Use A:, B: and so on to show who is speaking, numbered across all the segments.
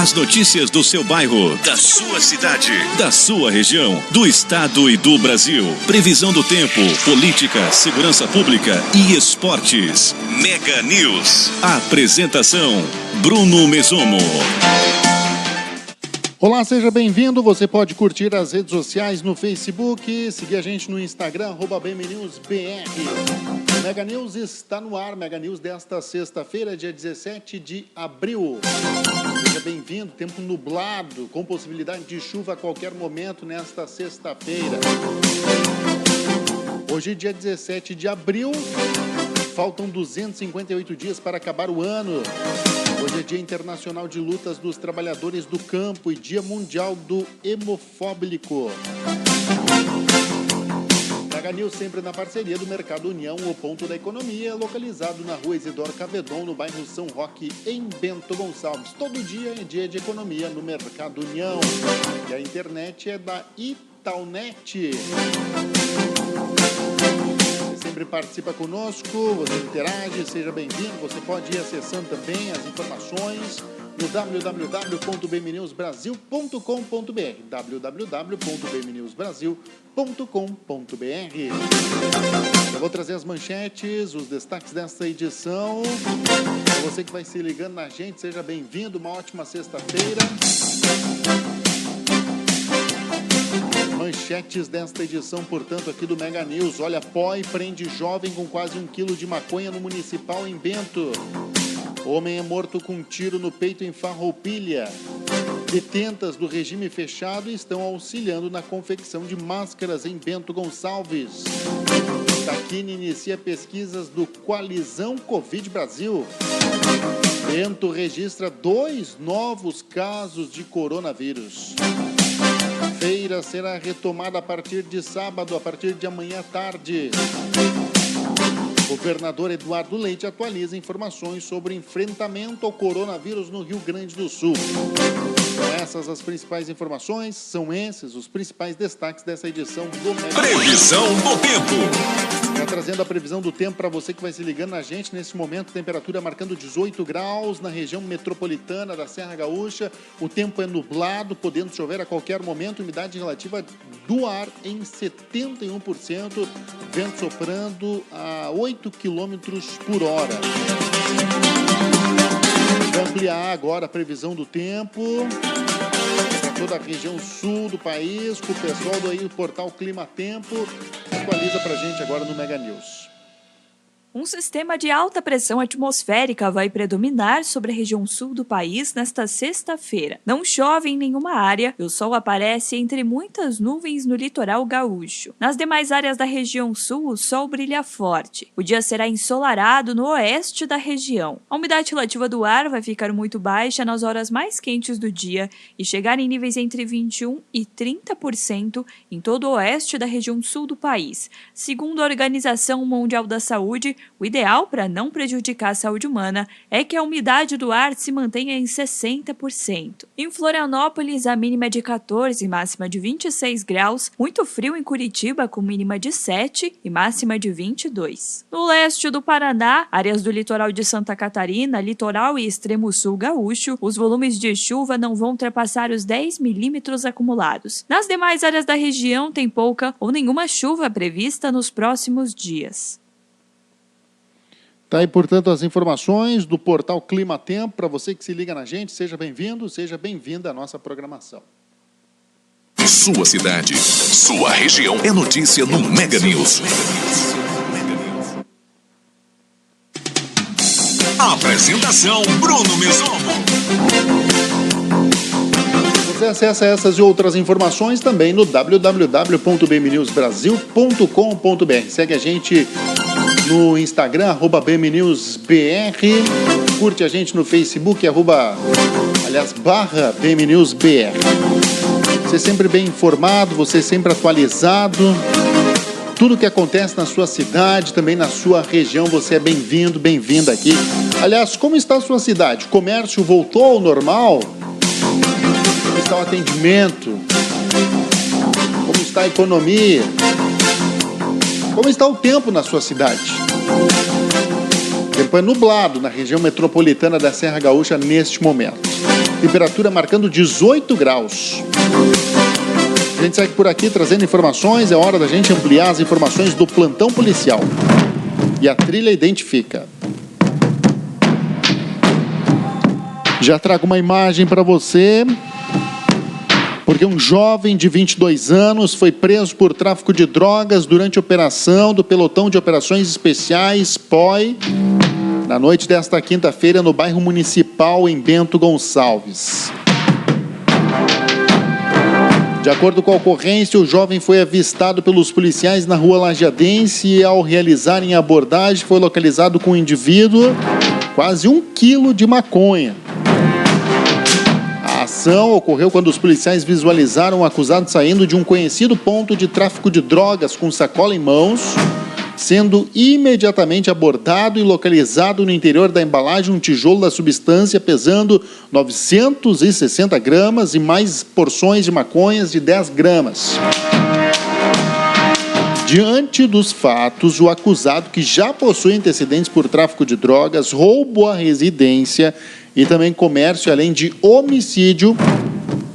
A: As notícias do seu bairro, da sua cidade, da sua região, do estado e do Brasil. Previsão do tempo, política, segurança pública e esportes. Mega News. Apresentação: Bruno Mesomo.
B: Olá, seja bem-vindo. Você pode curtir as redes sociais no Facebook, seguir a gente no Instagram, @BMNewsBR. Mega News está no ar. Mega News desta sexta-feira, dia 17 de abril. Seja bem-vindo. Tempo nublado, com possibilidade de chuva a qualquer momento nesta sexta-feira. Hoje, dia 17 de abril, faltam 258 dias para acabar o ano. Hoje é Dia Internacional de Lutas dos Trabalhadores do Campo e Dia Mundial do Hemofóbico. Mega News sempre na parceria do Mercado União, o ponto da economia, localizado na rua Isidoro Cavedon, no bairro São Roque, em Bento Gonçalves. Todo dia é dia de economia no Mercado União. E a internet é da Itaúnet. Sempre participa conosco, você interage, seja bem-vindo. Você pode ir acessando também as informações no www.bmnewsbrasil.com.br www.bmnewsbrasil.com.br. Eu vou trazer as manchetes, os destaques desta edição. Para você que vai se ligando na gente, seja bem-vindo, uma ótima sexta-feira. Manchetes desta edição, portanto, aqui do Mega News. Olha, POI prende jovem com quase 1 quilo de maconha no Municipal em Bento. Homem é morto com um tiro no peito em Farroupilha. Detentas do regime fechado estão auxiliando na confecção de máscaras em Bento Gonçalves. Taquini inicia pesquisas do Coalizão Covid Brasil. Bento registra 2 novos casos de coronavírus. Feira será retomada a partir de sábado, a partir de amanhã à tarde. Governador Eduardo Leite atualiza informações sobre enfrentamento ao coronavírus no Rio Grande do Sul. São essas as principais informações, são esses os principais destaques dessa edição do Mega.
A: Previsão do tempo.
B: Está trazendo a previsão do tempo para você que vai se ligando na gente. Nesse momento, temperatura marcando 18 graus na região metropolitana da Serra Gaúcha. O tempo é nublado, podendo chover a qualquer momento. Umidade relativa do ar em 71%. Vento soprando a 8 km por hora. Vou ampliar agora a previsão do tempo para toda a região sul do país, com o pessoal do portal Clima Tempo. Atualiza pra gente agora no Mega News.
C: Um sistema de alta pressão atmosférica vai predominar sobre a região sul do país nesta sexta-feira. Não chove em nenhuma área e o sol aparece entre muitas nuvens no litoral gaúcho. Nas demais áreas da região sul, o sol brilha forte. O dia será ensolarado no oeste da região. A umidade relativa do ar vai ficar muito baixa nas horas mais quentes do dia e chegar em níveis entre 21% e 30% em todo o oeste da região sul do país. Segundo a Organização Mundial da Saúde, o ideal para não prejudicar a saúde humana é que a umidade do ar se mantenha em 60%. Em Florianópolis, a mínima é de 14 e máxima de 26 graus. Muito frio em Curitiba, com mínima de 7 e máxima de 22. No leste do Paraná, áreas do litoral de Santa Catarina, litoral e extremo sul gaúcho, os volumes de chuva não vão ultrapassar os 10 milímetros acumulados. Nas demais áreas da região, tem pouca ou nenhuma chuva prevista nos próximos dias.
B: Tá aí, portanto, as informações do portal Clima Tempo. Para você que se liga na gente, seja bem-vindo, seja bem-vinda à nossa programação.
A: Sua cidade, sua região é notícia no Mega News. Apresentação: Bruno Mesomo.
B: Você acessa essas e outras informações também no www.bmnewsbrasil.com.br. Segue a gente no Instagram, @BMNewsBR. Curte a gente no Facebook, /BMNewsBR. Você sempre bem informado, você sempre atualizado. Tudo que acontece na sua cidade, também na sua região, você é bem-vindo, bem-vinda aqui. Aliás, como está a sua cidade? O comércio voltou ao normal? Como está o atendimento? Como está a economia? Como está o tempo na sua cidade? tempo é nublado na região metropolitana da Serra Gaúcha neste momento. Temperatura marcando 18 graus. A gente segue por aqui trazendo informações. É hora da gente ampliar as informações do plantão policial. E a trilha identifica. Já trago uma imagem para você, porque um jovem de 22 anos foi preso por tráfico de drogas durante a operação do Pelotão de Operações Especiais, POI, na noite desta quinta-feira no bairro Municipal, em Bento Gonçalves. De acordo com a ocorrência, o jovem foi avistado pelos policiais na rua Lajadense e, ao realizarem a abordagem, foi localizado com o indivíduo quase 1 quilo de maconha. A ação ocorreu quando os policiais visualizaram o acusado saindo de um conhecido ponto de tráfico de drogas com sacola em mãos, sendo imediatamente abordado e localizado no interior da embalagem um tijolo da substância pesando 960 gramas e mais porções de maconhas de 10 gramas. Diante dos fatos, o acusado, que já possui antecedentes por tráfico de drogas, roubo à residência e também comércio, além de homicídio,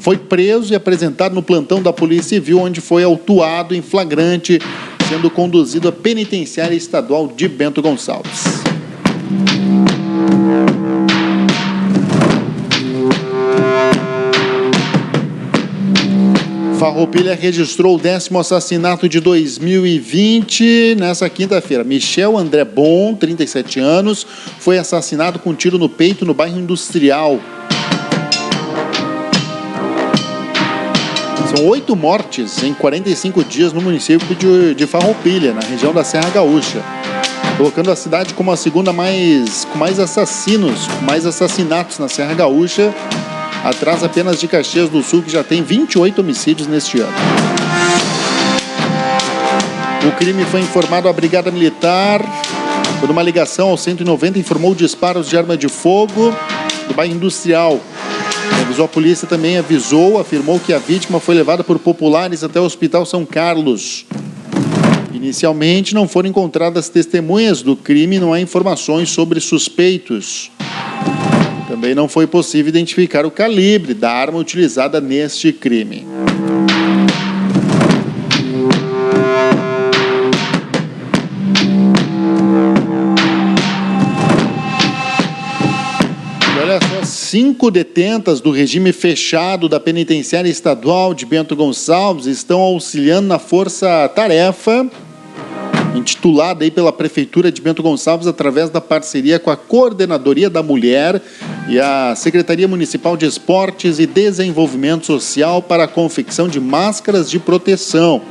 B: foi preso e apresentado no plantão da Polícia Civil, onde foi autuado em flagrante, sendo conduzido à penitenciária estadual de Bento Gonçalves. Farroupilha registrou o 10º assassinato de 2020 nessa quinta-feira. Michel André Bon, 37 anos, foi assassinado com um tiro no peito no bairro Industrial. São 8 mortes em 45 dias no município de Farroupilha, na região da Serra Gaúcha, colocando a cidade como a segunda com mais assassinatos na Serra Gaúcha, atrás apenas de Caxias do Sul, que já tem 28 homicídios neste ano. O crime foi informado à Brigada Militar, quando uma ligação ao 190 informou disparos de arma de fogo do bairro Industrial. A polícia também afirmou que a vítima foi levada por populares até o Hospital São Carlos. Inicialmente não foram encontradas testemunhas do crime e não há informações sobre suspeitos. Também não foi possível identificar o calibre da arma utilizada neste crime. Olha só, 5 detentas do regime fechado da Penitenciária Estadual de Bento Gonçalves estão auxiliando na força-tarefa intitulada aí pela Prefeitura de Bento Gonçalves através da parceria com a Coordenadoria da Mulher e a Secretaria Municipal de Esportes e Desenvolvimento Social para a confecção de máscaras de proteção.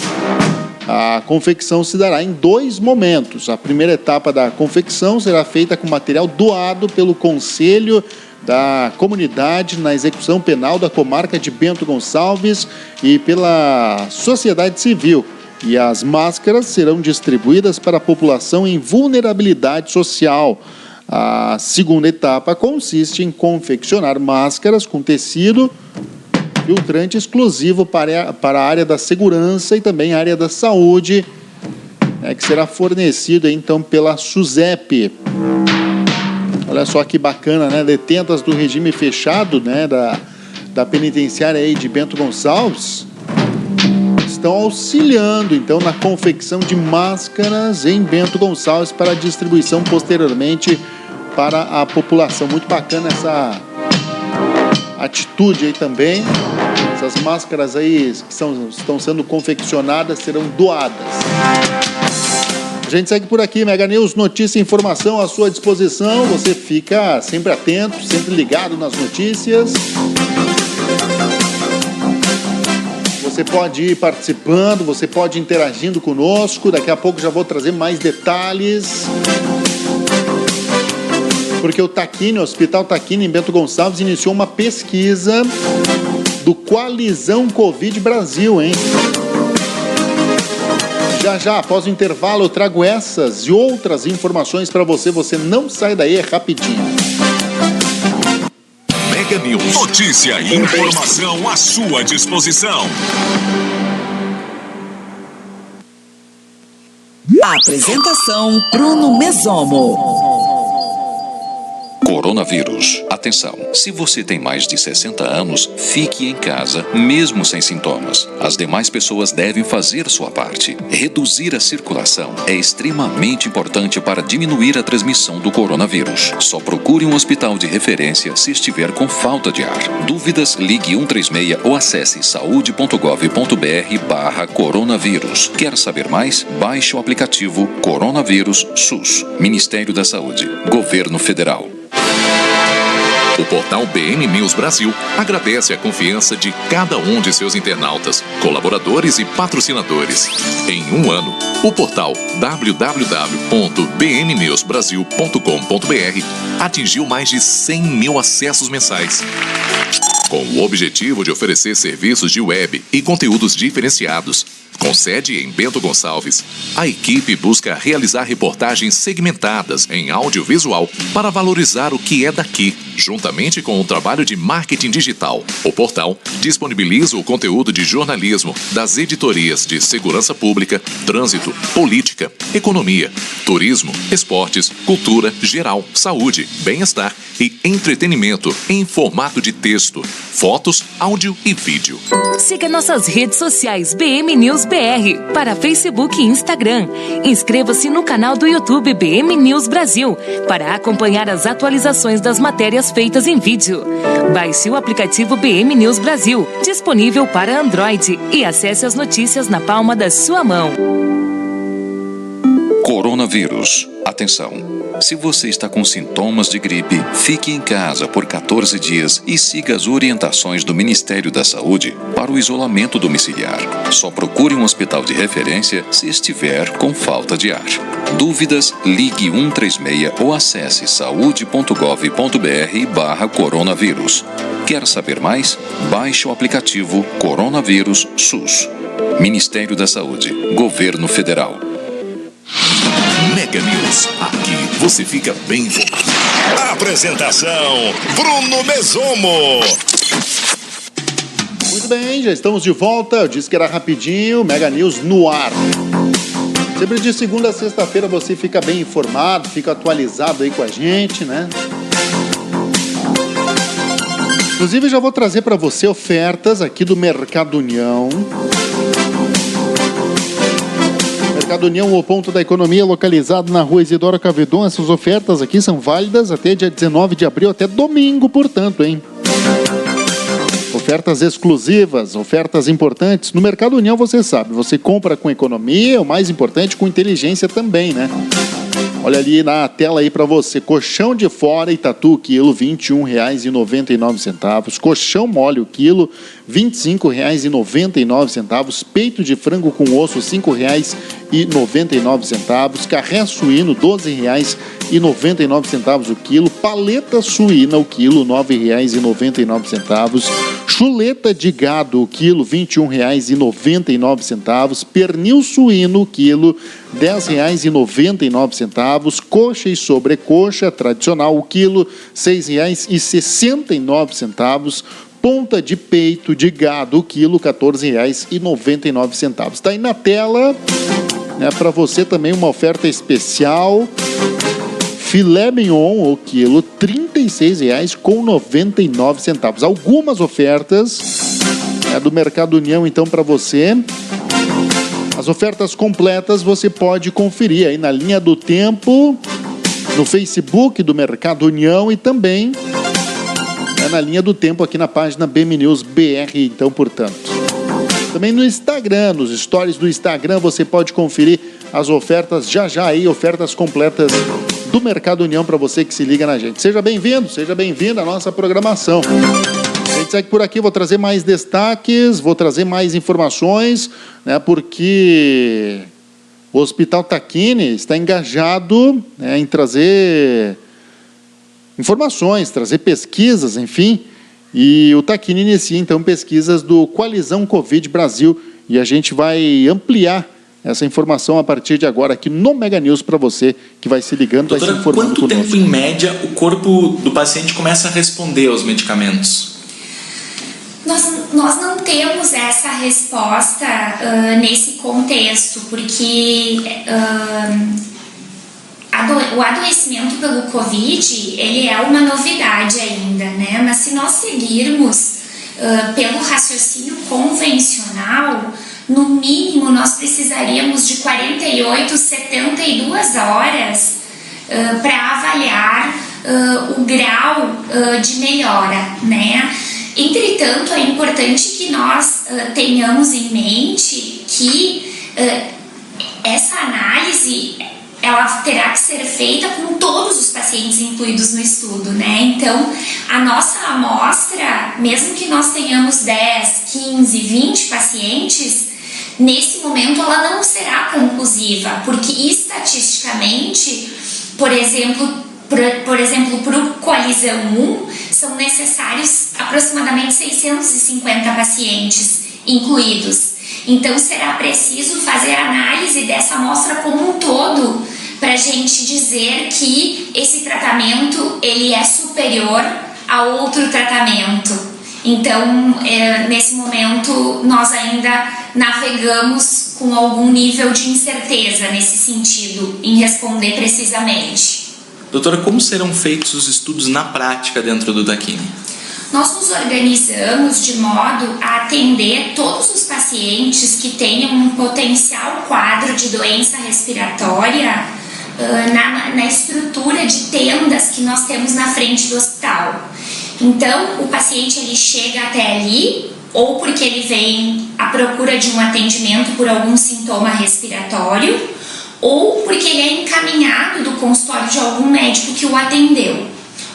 B: A confecção se dará em 2 momentos. A primeira etapa da confecção será feita com material doado pelo Conselho da Comunidade na execução penal da comarca de Bento Gonçalves e pela sociedade civil. E as máscaras serão distribuídas para a população em vulnerabilidade social. A segunda etapa consiste em confeccionar máscaras com tecido filtrante exclusivo para a área da segurança e também a área da saúde, que será fornecido então pela SUSEP. Olha só que bacana, né? Detentas do regime fechado, né, da penitenciária aí de Bento Gonçalves estão auxiliando então na confecção de máscaras em Bento Gonçalves para distribuição posteriormente para a população. Muito bacana essa atitude aí também. Essas máscaras aí que estão sendo confeccionadas serão doadas. A gente segue por aqui, Mega News, notícia e informação à sua disposição. Você fica sempre atento, sempre ligado nas notícias. Você pode ir participando, você pode ir interagindo conosco. Daqui a pouco já vou trazer mais detalhes. Porque o Taquini, o Hospital Taquini em Bento Gonçalves, iniciou uma pesquisa do Coalizão Covid Brasil, hein? Já, após o intervalo, eu trago essas e outras informações para você. Você não sai daí, é rapidinho.
A: Mega News. Notícia e informação à sua disposição.
D: Apresentação Bruno Mesomo.
A: coronavírus. Atenção, se você tem mais de 60 anos, fique em casa, mesmo sem sintomas. As demais pessoas devem fazer sua parte. Reduzir a circulação é extremamente importante para diminuir a transmissão do coronavírus. Só procure um hospital de referência se estiver com falta de ar. Dúvidas? Ligue 136 ou acesse saude.gov.br/coronavírus. Quer saber mais? Baixe o aplicativo Coronavírus SUS. Ministério da Saúde. Governo Federal.
D: O portal BM News Brasil agradece a confiança de cada um de seus internautas, colaboradores e patrocinadores. Em um ano, o portal www.bmnewsbrasil.com.br atingiu mais de 100 mil acessos mensais. Com o objetivo de oferecer serviços de web e conteúdos diferenciados, com sede em Bento Gonçalves, a equipe busca realizar reportagens segmentadas em audiovisual para valorizar o que é daqui, juntamente com o trabalho de marketing digital. O portal disponibiliza o conteúdo de jornalismo das editorias de segurança pública, trânsito, política, economia, turismo, esportes, cultura, geral, saúde, bem-estar e entretenimento em formato de texto, fotos, áudio e vídeo.
E: Siga nossas redes sociais BM News BR para Facebook e Instagram. Inscreva-se no canal do YouTube BM News Brasil para acompanhar as atualizações das matérias feitas em vídeo. Baixe o aplicativo BM News Brasil, disponível para Android, e acesse as notícias na palma da sua mão.
A: Coronavírus. Atenção. Se você está com sintomas de gripe, fique em casa por 14 dias e siga as orientações do Ministério da Saúde para o isolamento domiciliar. Só procure um hospital de referência se estiver com falta de ar. Dúvidas? Ligue 136 ou acesse saude.gov.br/coronavírus. Quer saber mais? Baixe o aplicativo Coronavírus SUS. Ministério da Saúde. Governo Federal.
D: Mega News. Aqui você fica bem informado.
F: Apresentação: Bruno Mesomo.
B: Muito bem, já estamos de volta. Eu disse que era rapidinho. Mega News no ar. Sempre de segunda a sexta-feira você fica bem informado, fica atualizado aí com a gente, né? Inclusive, já vou trazer para você ofertas aqui do Mercado União. Mercado União, o ponto da economia, localizado na rua Isidoro Cavedon. Essas ofertas aqui são válidas até dia 19 de abril, até domingo, portanto, hein? Ofertas exclusivas, ofertas importantes. No Mercado União, você sabe, você compra com economia, o mais importante, com inteligência também, né? Olha ali na tela aí para você. Colchão de fora e tatu, quilo, R$ 21,99. Colchão mole, o quilo, R$ 25,99. Peito de frango com osso, R$ 5,99. Carré suíno, R$ 12,99 o quilo. Paleta suína, o quilo, R$ 9,99. Chuleta de gado, o quilo, R$ 21,99. Pernil suíno, o quilo, R$ 10,99. Coxa e sobrecoxa tradicional, o quilo, R$ 6,69. Ponta de peito de gado, o quilo, R$ 14,99. Está aí na tela, né, para você também uma oferta especial. Filé mignon, o quilo, R$ 36,99. Algumas ofertas do Mercado União, então, para você. As ofertas completas você pode conferir aí na linha do tempo, no Facebook do Mercado União e também na linha do tempo aqui na página BM News BR, então, portanto. Também no Instagram, nos stories do Instagram, você pode conferir as ofertas já aí, ofertas completas do Mercado União para você que se liga na gente. Seja bem-vindo, seja bem-vinda à nossa programação. A gente segue por aqui, vou trazer mais destaques, vou trazer mais informações, né, porque o Hospital Tacchini está engajado, né, em trazer informações, trazer pesquisas, enfim, e o Tacchini inicia, então, pesquisas do Coalizão Covid Brasil, e a gente vai ampliar essa informação a partir de agora aqui no Mega News para você que vai se ligando,
G: doutora,
B: vai se informando
G: quanto
B: conosco.
G: tempo, em média, o corpo do paciente começa a responder aos medicamentos?
H: Nós não temos essa resposta nesse contexto, porque o adoecimento pelo Covid, ele é uma novidade ainda, né? Mas se nós seguirmos pelo raciocínio convencional, no mínimo nós precisaríamos de 48, 72 horas para avaliar o grau de melhora, né? Entretanto, é importante que nós tenhamos em mente que essa análise ela terá que ser feita com todos os pacientes incluídos no estudo, né? Então, a nossa amostra, mesmo que nós tenhamos 10, 15, 20 pacientes, nesse momento ela não será conclusiva, porque estatisticamente, por exemplo, para o Coalizão 1, são necessários aproximadamente 650 pacientes incluídos. Então, será preciso fazer análise dessa amostra como um todo para a gente dizer que esse tratamento ele é superior a outro tratamento. Então, nesse momento, nós ainda navegamos com algum nível de incerteza nesse sentido, em responder precisamente.
G: Doutora, como serão feitos os estudos na prática dentro do Taquini?
H: Nós nos organizamos de modo a atender todos os pacientes que tenham um potencial quadro de doença respiratória na estrutura de tendas que nós temos na frente do hospital. Então, o paciente ele chega até ali, ou porque ele vem à procura de um atendimento por algum sintoma respiratório, ou porque ele é encaminhado do consultório de algum médico que o atendeu.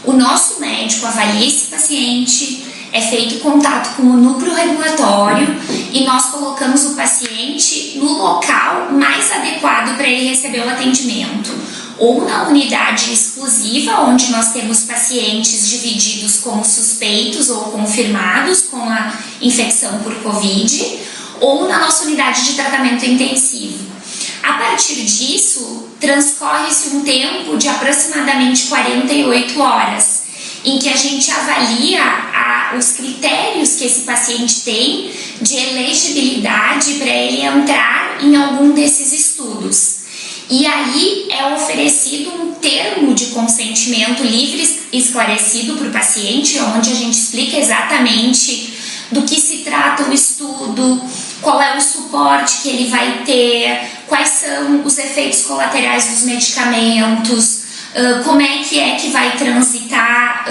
H: O nosso médico avalia esse paciente, é feito contato com o núcleo regulatório e nós colocamos o paciente no local mais adequado para ele receber o atendimento. Ou na unidade exclusiva, onde nós temos pacientes divididos como suspeitos ou confirmados com a infecção por Covid, ou na nossa unidade de tratamento intensivo. A partir disso, transcorre-se um tempo de aproximadamente 48 horas, em que a gente avalia os critérios que esse paciente tem de elegibilidade para ele entrar em algum desses estudos. E aí é oferecido um termo de consentimento livre e esclarecido para o paciente, onde a gente explica exatamente do que se trata o estudo, qual é o suporte que ele vai ter, quais são os efeitos colaterais dos medicamentos, como é que vai transitar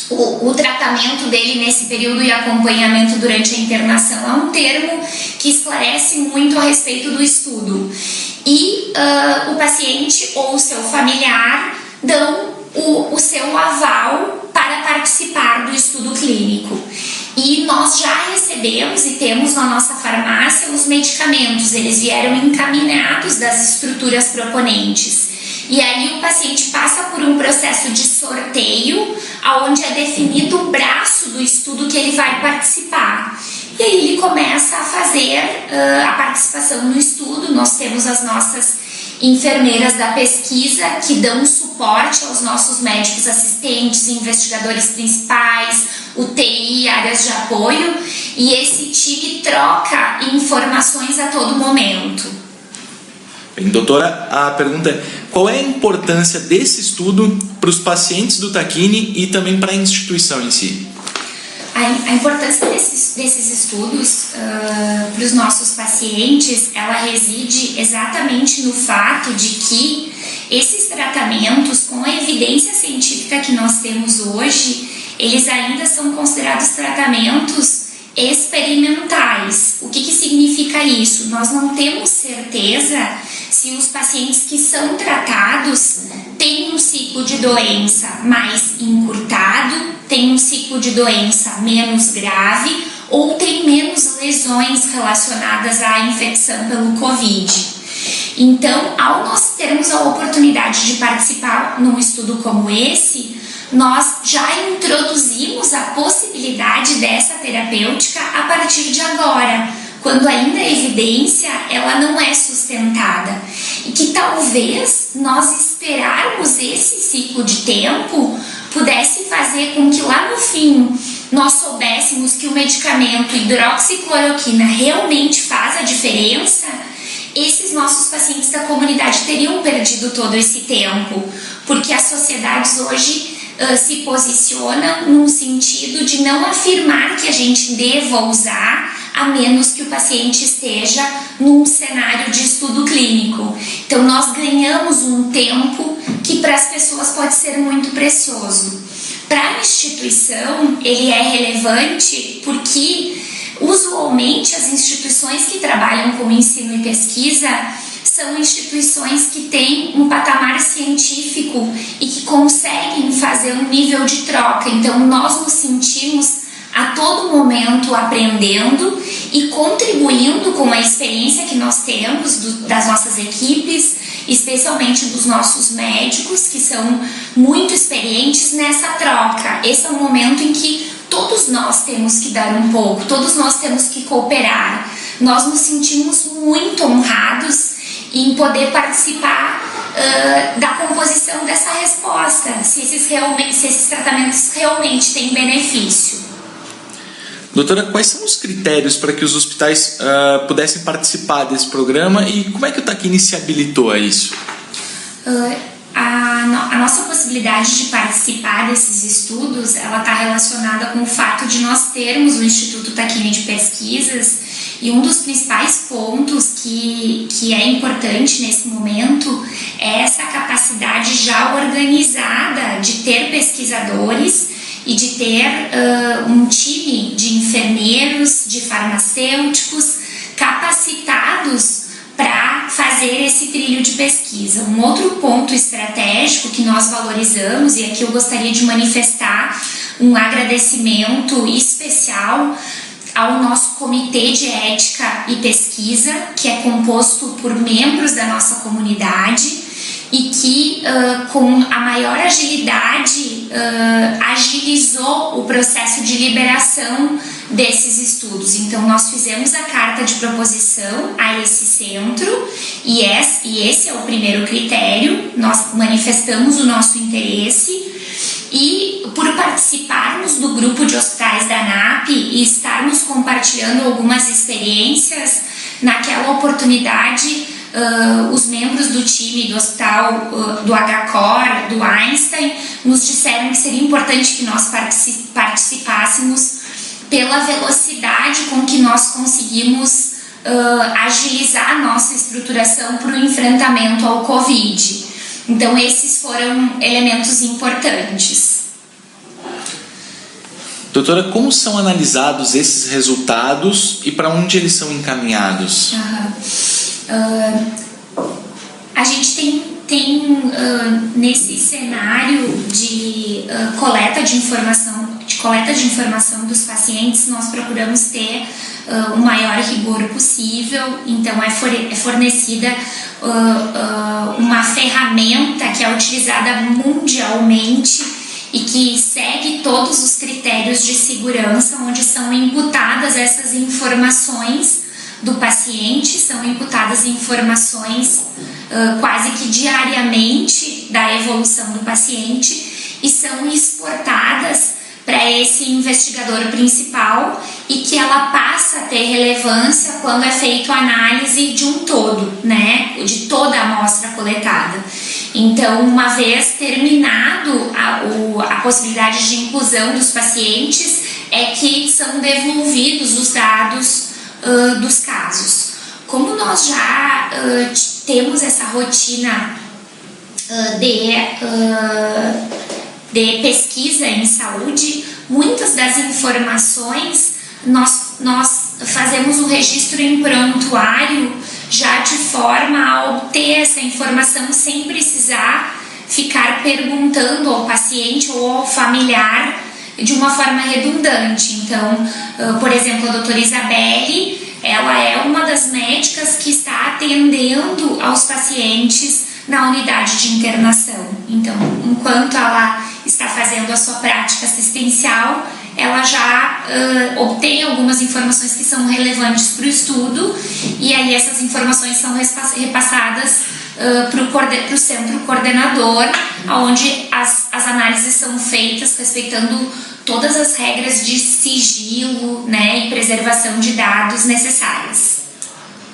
H: o tratamento dele nesse período e acompanhamento durante a internação. É um termo que esclarece muito a respeito do estudo. E o paciente ou o seu familiar dão o seu aval para participar do estudo clínico. E nós já recebemos e temos na nossa farmácia os medicamentos, eles vieram encaminhados das estruturas proponentes. E aí o paciente passa por um processo de sorteio, onde é definido o braço do estudo que ele vai participar. E aí ele começa a fazer a participação no estudo. Nós temos as nossas enfermeiras da pesquisa que dão suporte aos nossos médicos assistentes, investigadores principais, UTI, áreas de apoio, e esse time troca informações a todo momento.
G: Bem, doutora, a pergunta é: qual é a importância desse estudo para os pacientes do Taquini e também para a instituição em si?
H: A importância desses estudos para os nossos pacientes, ela reside exatamente no fato de que esses tratamentos, com a evidência científica que nós temos hoje, eles ainda são considerados tratamentos experimentais. O que significa isso? Nós não temos certeza se os pacientes que são tratados têm um ciclo de doença mais encurtado, têm um ciclo de doença menos grave ou tem menos lesões relacionadas à infecção pelo Covid. Então, ao nós termos a oportunidade de participar num estudo como esse, nós já introduzimos a possibilidade dessa terapêutica a partir de agora, quando ainda a evidência ela não é sustentada. E que talvez nós esperarmos esse ciclo de tempo pudesse fazer com que lá no fim nós soubéssemos que o medicamento hidroxicloroquina realmente faz a diferença esses nossos pacientes da comunidade teriam perdido todo esse tempo, porque as sociedades hoje se posicionam num sentido de não afirmar que a gente deva usar a menos que o paciente esteja num cenário de estudo clínico. Então nós ganhamos um tempo que para as pessoas pode ser muito precioso. Para a instituição ele é relevante porque usualmente as instituições que trabalham com ensino e pesquisa são instituições que têm um patamar científico e que conseguem fazer um nível de troca. Então nós nos sentimos a todo momento aprendendo e contribuindo com a experiência que nós temos das nossas equipes, especialmente dos nossos médicos, que são muito experientes nessa troca. Esse é um momento em que todos nós temos que dar um pouco, todos nós temos que cooperar. Nós nos sentimos muito honrados em poder participar da composição dessa resposta, se esses tratamentos realmente têm benefício.
G: Doutora, quais são os critérios para que os hospitais pudessem participar desse programa e como é que o Tacchini se habilitou a isso?
H: A nossa possibilidade de participar desses estudos, ela está relacionada com o fato de nós termos o Instituto Tacchini de Pesquisas, e um dos principais pontos que é importante nesse momento é essa capacidade já organizada de ter pesquisadores e de ter um time de enfermeiros, de farmacêuticos capacitados para fazer esse trilho de pesquisa. Um outro ponto estratégico que nós valorizamos, e aqui eu gostaria de manifestar um agradecimento especial ao nosso Comitê de Ética e Pesquisa, que é composto por membros da nossa comunidade e que, com a maior agilidade, agilizou o processo de liberação desses estudos. Então, nós fizemos a carta de proposição a esse centro e esse é o primeiro critério. Nós manifestamos o nosso interesse e, por participarmos do grupo de hospitais da ANAP e estarmos compartilhando algumas experiências, naquela oportunidade, os membros do time do hospital do HCOR, do Einstein, nos disseram que seria importante que nós participássemos pela velocidade com que nós conseguimos agilizar a nossa estruturação para o enfrentamento ao Covid. Então esses foram elementos importantes.
G: Doutora, como são analisados esses resultados e para onde eles são encaminhados?
H: A gente tem nesse cenário de coleta de informação dos pacientes, nós procuramos ter o maior rigor possível. Então é fornecida uma ferramenta que é utilizada mundialmente e que segue todos os critérios de segurança, onde são imputadas essas informações do paciente, são imputadas informações quase que diariamente da evolução do paciente e são exportadas para esse investigador principal e que ela passa a ter relevância quando é feita a análise de um todo, né, de toda a amostra coletada. Então, uma vez terminado a possibilidade de inclusão dos pacientes, é que são devolvidos os dados dos casos. Como nós já temos essa rotina de pesquisa em saúde, muitas das informações nós fazemos um registro em prontuário já de forma a obter essa informação sem precisar ficar perguntando ao paciente ou ao familiar de uma forma redundante. Então, por exemplo, a doutora Isabelle, ela é uma das médicas que está atendendo aos pacientes na unidade de internação. Então, enquanto ela está fazendo a sua prática assistencial, ela já obtém algumas informações que são relevantes para o estudo e aí essas informações são repassadas para o centro coordenador, onde as análises são feitas respeitando todas as regras de sigilo, né, e preservação de dados necessárias.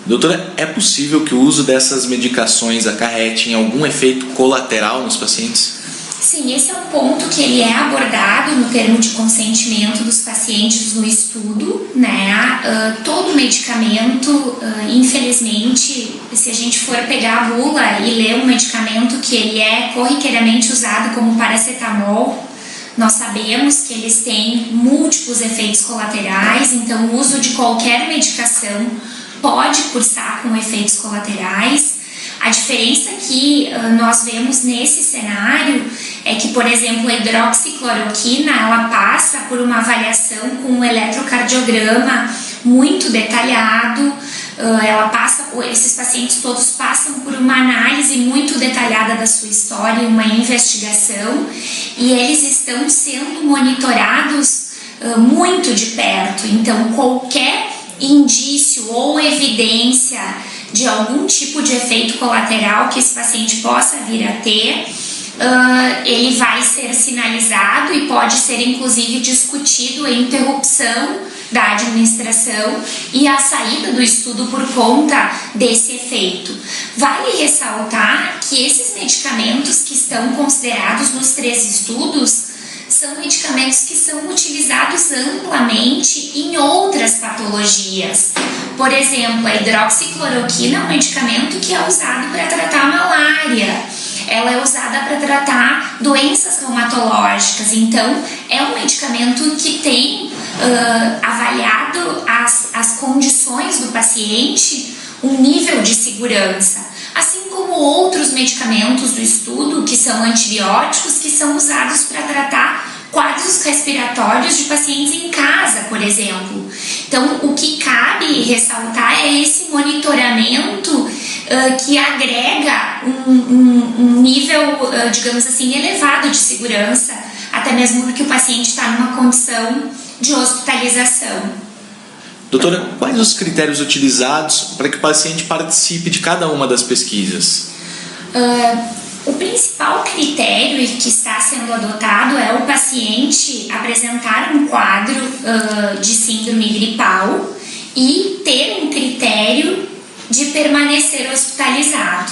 G: Doutora, é possível que o uso dessas medicações acarrete em algum efeito colateral nos pacientes?
H: Sim, esse é um ponto que ele é abordado no termo de consentimento dos pacientes no estudo, né? Todo medicamento, infelizmente, se a gente for pegar a bula e ler um medicamento que ele é corriqueiramente usado como paracetamol, nós sabemos que eles têm múltiplos efeitos colaterais, então o uso de qualquer medicação pode cursar com efeitos colaterais. A diferença que nós vemos nesse cenário é que, por exemplo, a hidroxicloroquina, ela passa por uma avaliação com um eletrocardiograma muito detalhado, esses pacientes todos passam por uma análise muito detalhada da sua história, uma investigação, e eles estão sendo monitorados muito de perto. Então, qualquer indício ou evidência de algum tipo de efeito colateral que esse paciente possa vir a ter, ele vai ser sinalizado e pode ser inclusive discutido a interrupção da administração e a saída do estudo por conta desse efeito. Vale ressaltar que esses medicamentos que estão considerados nos 3 estudos são medicamentos que são utilizados amplamente em outras patologias. Por exemplo, a hidroxicloroquina é um medicamento que é usado para tratar a malária. Ela é usada para tratar doenças reumatológicas. Então, é um medicamento que tem avaliado as condições do paciente, um nível de segurança. Assim como outros medicamentos do estudo, que são antibióticos, que são usados para tratar quadros respiratórios de pacientes em casa, por exemplo. Então, o que cabe ressaltar é esse monitoramento que agrega um nível, digamos assim, elevado de segurança, até mesmo porque o paciente está numa condição de hospitalização.
G: Doutora, quais os critérios utilizados para que o paciente participe de cada uma das pesquisas?
H: O principal critério que está sendo adotado é o paciente apresentar um quadro de síndrome gripal e ter um critério de permanecer hospitalizado.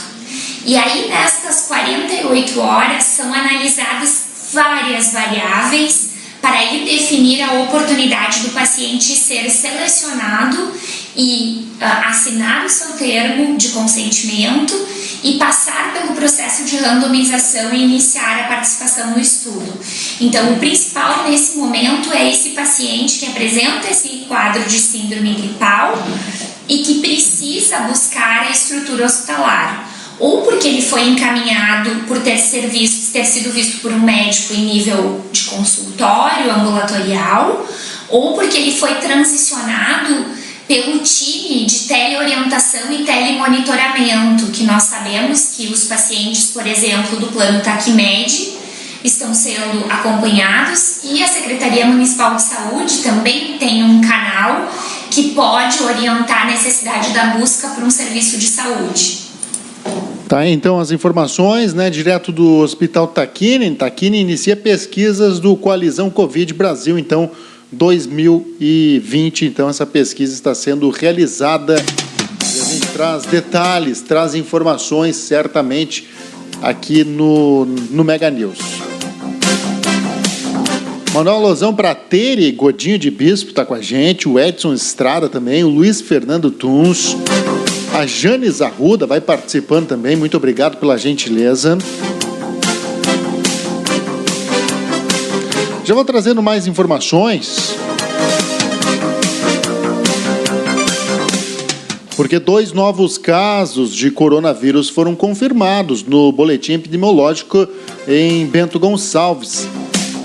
H: E aí, nestas 48 horas, são analisadas várias variáveis para aí definir a oportunidade do paciente ser selecionado e assinar o seu termo de consentimento e passar pelo processo de randomização e iniciar a participação no estudo. Então, o principal nesse momento é esse paciente que apresenta esse quadro de síndrome gripal e que precisa buscar a estrutura hospitalar, ou porque ele foi encaminhado por ter sido visto por um médico em nível de consultório ambulatorial, ou porque ele foi transicionado pelo time de teleorientação e telemonitoramento, que nós sabemos que os pacientes, por exemplo, do plano TACMED estão sendo acompanhados, e a Secretaria Municipal de Saúde também tem um canal que pode orientar a necessidade da busca por um serviço de saúde.
B: Tá, então as informações, né, direto do Hospital Tacchini. Tacchini inicia pesquisas do Coalizão Covid Brasil, então 2020, então essa pesquisa está sendo realizada. E a gente traz detalhes, traz informações certamente aqui no Mega News. Mandar uma alusão para a Tere Godinho de Bispo, está com a gente, o Edson Estrada também, o Luiz Fernando Tuns, a Janes Arruda vai participando também, muito obrigado pela gentileza. Já vou trazendo mais informações, porque 2 novos casos de coronavírus foram confirmados no boletim epidemiológico em Bento Gonçalves.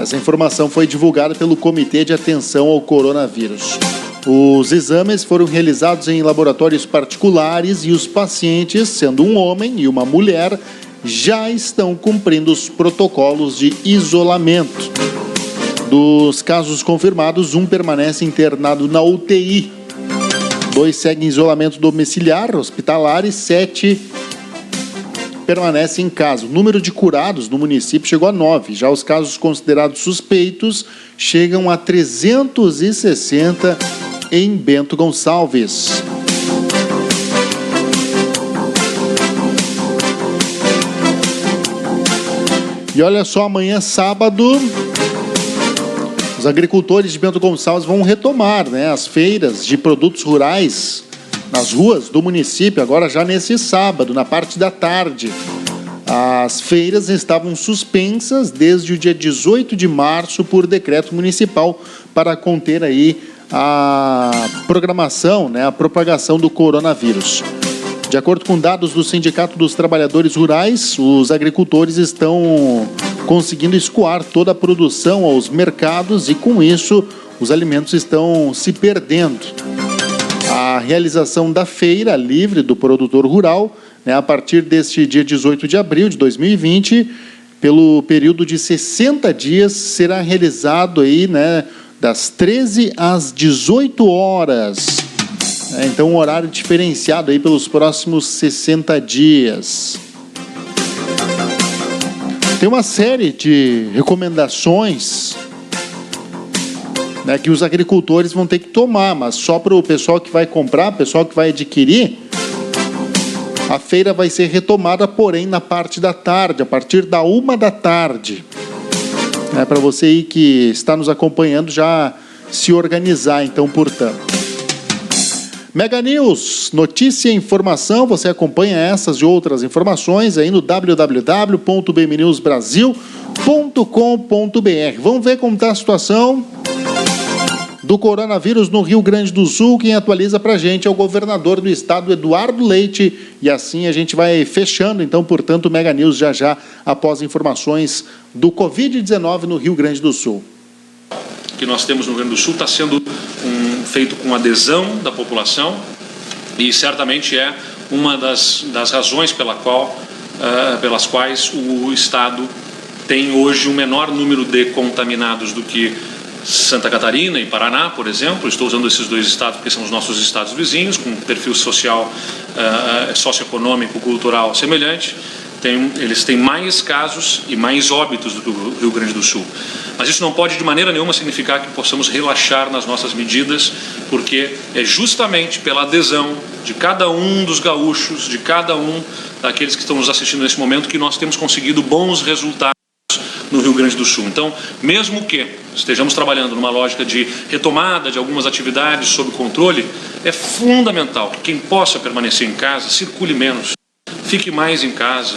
B: Essa informação foi divulgada pelo Comitê de Atenção ao Coronavírus. Os exames foram realizados em laboratórios particulares e os pacientes, sendo um homem e uma mulher, já estão cumprindo os protocolos de isolamento. Dos casos confirmados, 1 permanece internado na UTI, 2 seguem em isolamento domiciliar, hospitalar e 7 permanecem em casa. O número de curados no município chegou a 9. Já os casos considerados suspeitos chegam a 360 em Bento Gonçalves. E olha só, amanhã sábado, os agricultores de Bento Gonçalves vão retomar, né, as feiras de produtos rurais nas ruas do município, agora já nesse sábado, na parte da tarde. As feiras estavam suspensas desde o dia 18 de março por decreto municipal para conter aí a programação, né, a propagação do coronavírus. De acordo com dados do Sindicato dos Trabalhadores Rurais, os agricultores estão conseguindo escoar toda a produção aos mercados e, com isso, os alimentos estão se perdendo. A realização da feira livre do produtor rural, né, a partir deste dia 18 de abril de 2020, pelo período de 60 dias, será realizado aí, né, das 13 às 18 horas. Então, um horário diferenciado aí pelos próximos 60 dias. Tem uma série de recomendações, né, que os agricultores vão ter que tomar, mas só para o pessoal que vai comprar, pessoal que vai adquirir. A feira vai ser retomada, porém, na parte da tarde, a partir da 1h. Para você aí que está nos acompanhando já se organizar, então, portanto. Mega News, notícia e informação, você acompanha essas e outras informações aí no www.bmnewsbrasil.com.br. Vamos ver como está a situação do coronavírus no Rio Grande do Sul. Quem atualiza para a gente é o governador do estado, Eduardo Leite, e assim a gente vai fechando, então, portanto, o Mega News já após informações do Covid-19 no Rio Grande do Sul.
I: Que nós temos no Rio Grande do Sul está sendo feito com adesão da população e certamente é uma das razões pelas quais o Estado tem hoje um menor número de contaminados do que Santa Catarina e Paraná, por exemplo. Estou usando esses dois estados porque são os nossos estados vizinhos, com perfil social, socioeconômico, cultural semelhante. Eles têm mais casos e mais óbitos do que o Rio Grande do Sul. Mas isso não pode de maneira nenhuma significar que possamos relaxar nas nossas medidas, porque é justamente pela adesão de cada um dos gaúchos, de cada um daqueles que estão nos assistindo nesse momento, que nós temos conseguido bons resultados no Rio Grande do Sul. Então, mesmo que estejamos trabalhando numa lógica de retomada de algumas atividades sob controle, é fundamental que quem possa permanecer em casa circule menos, fique mais em casa,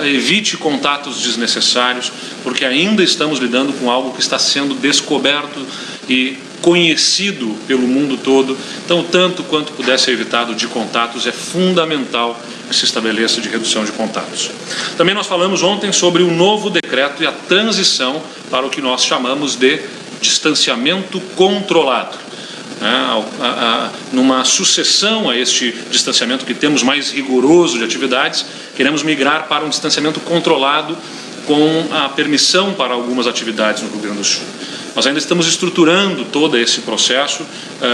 I: evite contatos desnecessários, porque ainda estamos lidando com algo que está sendo descoberto e conhecido pelo mundo todo. Então, tanto quanto puder ser evitado de contatos, é fundamental que se estabeleça de redução de contatos. Também nós falamos ontem sobre o novo decreto e a transição para o que nós chamamos de distanciamento controlado. Numa sucessão a este distanciamento que temos mais rigoroso de atividades, queremos migrar para um distanciamento controlado com a permissão para algumas atividades no Rio Grande do Sul. Nós ainda estamos estruturando todo esse processo,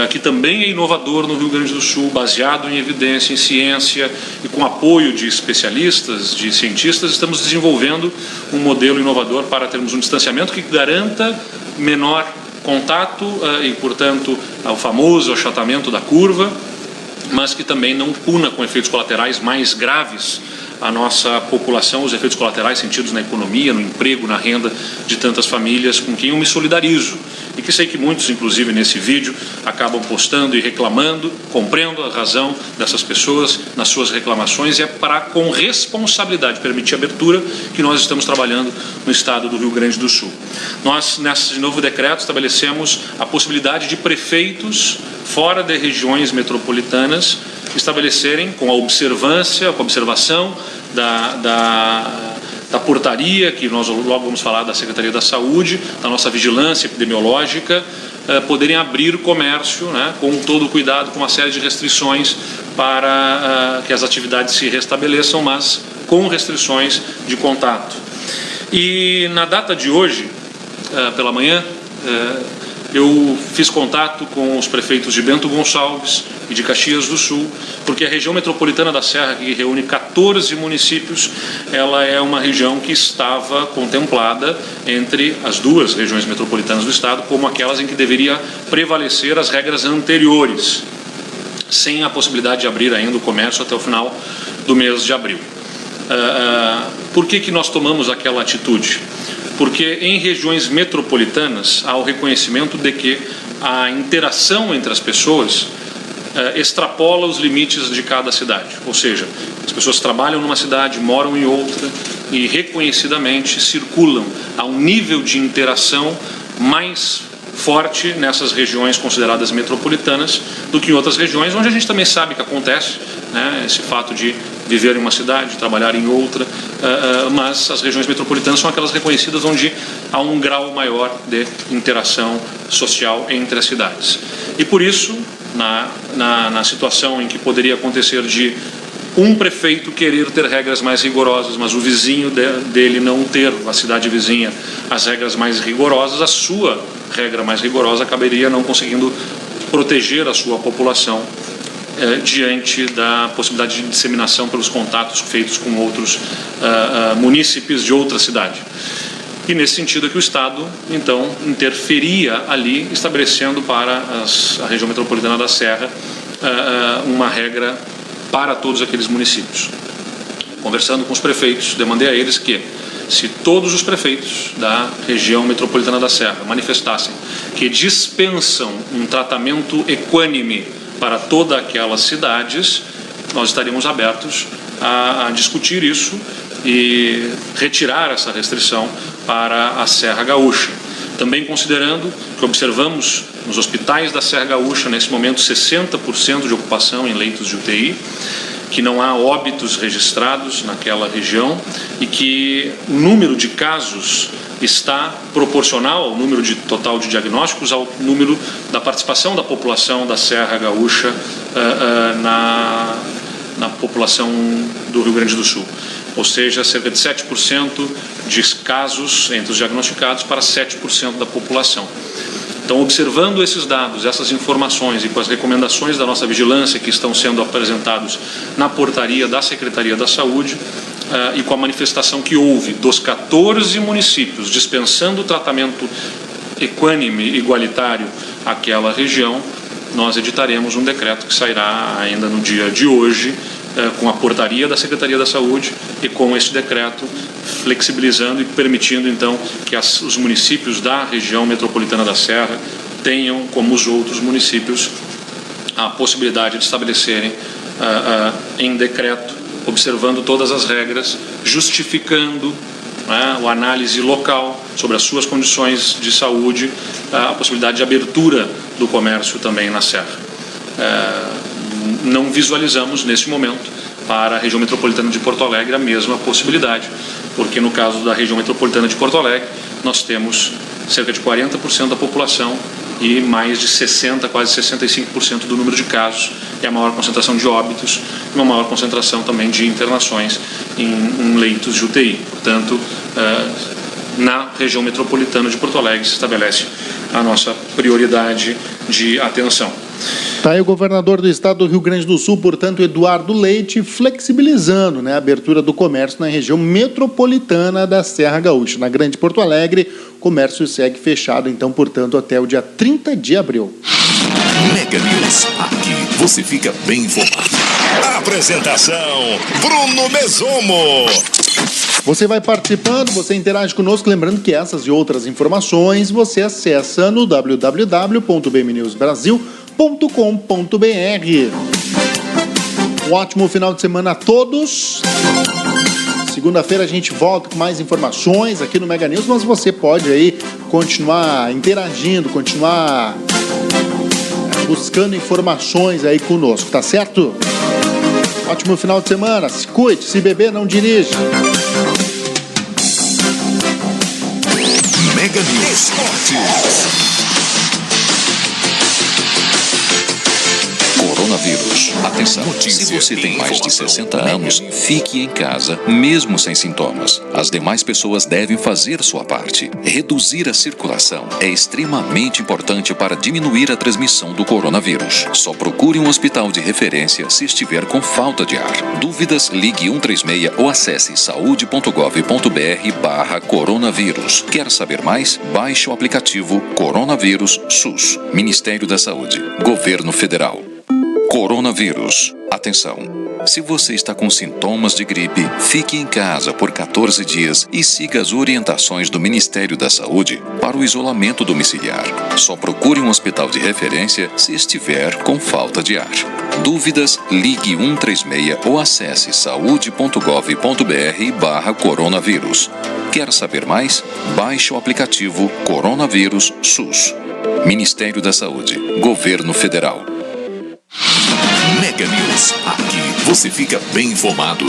I: que também é inovador no Rio Grande do Sul, baseado em evidência, em ciência e com apoio de especialistas, de cientistas. Estamos desenvolvendo um modelo inovador para termos um distanciamento que garanta menor contato e, portanto, o famoso achatamento da curva, mas que também não puna com efeitos colaterais mais graves a nossa população, os efeitos colaterais sentidos na economia, no emprego, na renda de tantas famílias com quem eu me solidarizo. E que sei que muitos, inclusive nesse vídeo, acabam postando e reclamando. Compreendo a razão dessas pessoas nas suas reclamações, e é para, com responsabilidade, permitir a abertura que nós estamos trabalhando no estado do Rio Grande do Sul. Nós, nesse novo decreto, estabelecemos a possibilidade de prefeitos fora de regiões metropolitanas estabelecerem, com a observação da portaria, que nós logo vamos falar da Secretaria da Saúde, da nossa vigilância epidemiológica, poderem abrir comércio, né, com todo o cuidado, com uma série de restrições para que as atividades se restabeleçam, mas com restrições de contato. E na data de hoje, pela manhã, eu fiz contato com os prefeitos de Bento Gonçalves e de Caxias do Sul, porque a região metropolitana da Serra, que reúne 14 municípios, ela é uma região que estava contemplada entre as duas regiões metropolitanas do estado como aquelas em que deveria prevalecer as regras anteriores, sem a possibilidade de abrir ainda o comércio até o final do mês de abril. Por que nós tomamos aquela atitude? Porque em regiões metropolitanas há o reconhecimento de que a interação entre as pessoas extrapola os limites de cada cidade. Ou seja, as pessoas trabalham numa cidade, moram em outra e reconhecidamente circulam a um nível de interação mais forte nessas regiões consideradas metropolitanas do que em outras regiões, onde a gente também sabe que acontece, né, esse fato de viver em uma cidade, trabalhar em outra, mas as regiões metropolitanas são aquelas reconhecidas onde há um grau maior de interação social entre as cidades. E por isso, na situação em que poderia acontecer de um prefeito querer ter regras mais rigorosas, mas o vizinho dele não ter, a cidade vizinha, as regras mais rigorosas, a sua regra mais rigorosa acabaria não conseguindo proteger a sua população diante da possibilidade de disseminação pelos contatos feitos com outros munícipes de outra cidade. E nesse sentido é que o Estado, então, interferia ali, estabelecendo para a região metropolitana da Serra uma regra para todos aqueles municípios. Conversando com os prefeitos, demandei a eles que, se todos os prefeitos da região metropolitana da Serra manifestassem que dispensam um tratamento equânime para todas aquelas cidades, nós estaríamos abertos a discutir isso e retirar essa restrição para a Serra Gaúcha. Também considerando que observamos nos hospitais da Serra Gaúcha, nesse momento, 60% de ocupação em leitos de UTI, que não há óbitos registrados naquela região e que o número de casos está proporcional ao número total de diagnósticos, ao número da participação da população da Serra Gaúcha na população do Rio Grande do Sul. Ou seja, cerca de 7% de casos entre os diagnosticados para 7% da população. Então, observando esses dados, essas informações e com as recomendações da nossa vigilância que estão sendo apresentados na portaria da Secretaria da Saúde e com a manifestação que houve dos 14 municípios dispensando o tratamento equânime, igualitário àquela região, nós editaremos um decreto que sairá ainda no dia de hoje, com a portaria da Secretaria da Saúde e com este decreto flexibilizando e permitindo então que os municípios da região metropolitana da Serra tenham, como os outros municípios, a possibilidade de estabelecerem em decreto, observando todas as regras, justificando a análise local sobre as suas condições de saúde, a possibilidade de abertura do comércio também na Serra. Não visualizamos, nesse momento, para a região metropolitana de Porto Alegre a mesma possibilidade, porque no caso da região metropolitana de Porto Alegre, nós temos cerca de 40% da população e mais de 60%, quase 65% do número de casos, e a maior concentração de óbitos, e uma maior concentração também de internações em leitos de UTI. Portanto, na região metropolitana de Porto Alegre se estabelece a nossa prioridade de atenção.
B: Está aí o governador do estado do Rio Grande do Sul, portanto, Eduardo Leite, flexibilizando, a abertura do comércio na região metropolitana da Serra Gaúcha. Na Grande Porto Alegre, o comércio segue fechado, então, portanto, até o dia 30 de abril.
D: Mega News. Aqui você fica bem informado.
F: Apresentação: Bruno Mesomo.
B: Você vai participando, você interage conosco, lembrando que essas e outras informações você acessa no www.bmnewsbrasil.com.br. Um ótimo final de semana a todos. Segunda-feira a gente volta com mais informações aqui no Mega News, mas você pode aí continuar interagindo, continuar buscando informações aí conosco, tá certo? Ótimo final de semana, se cuide, se beber, não dirija.
D: Mega News Esportes. Coronavírus. Atenção, se você tem mais de 60 anos, fique em casa, mesmo sem sintomas. As demais pessoas devem fazer sua parte. Reduzir a circulação é extremamente importante para diminuir a transmissão do coronavírus. Só procure um hospital de referência se estiver com falta de ar. Dúvidas? Ligue 136 ou acesse saude.gov.br/coronavírus. Quer saber mais? Baixe o aplicativo Coronavírus SUS. Ministério da Saúde. Governo Federal. Coronavírus. Atenção.
J: Se você está com sintomas de gripe, fique em casa por 14 dias e siga as orientações do Ministério da Saúde para o isolamento domiciliar. Só procure um hospital de referência se estiver com falta de ar. Dúvidas? Ligue 136 ou acesse saude.gov.br/coronavírus. Quer saber mais? Baixe o aplicativo Coronavírus SUS. Ministério da Saúde, Governo Federal.
D: Mega News. Aqui você fica bem informado.